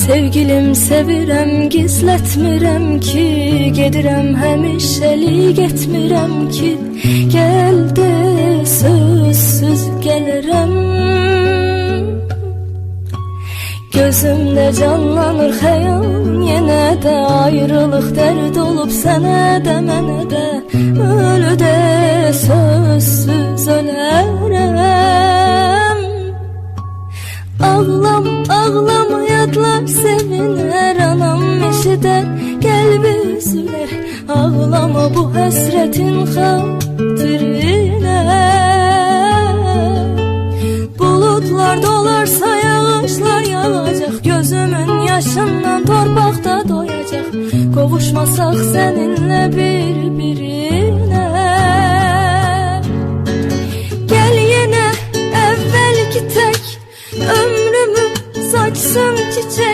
Sevgilim sevirəm, gizlətmirəm ki, gedirəm həmişəlik etmirəm ki, gəldi sözsüz gəlirəm. Gözümdə canlanır xəyal, yenə də ayrılıq dərd olub sənə də mənə də, ölüdə sözsüz ölərəm. Ağlam, ağlama yadlar sevinər, anam eşidər, qəlbi üzülər. Ağlama bu həsrətin xatirinə. Bulutlar dolarsa yağışlar yağacaq, gözümün yaşından torpaqda doyacaq, qovuşmasaq səninlə bir-birinə. Gəl yenə əvvəlki tək ömrümü saçsın çiçək.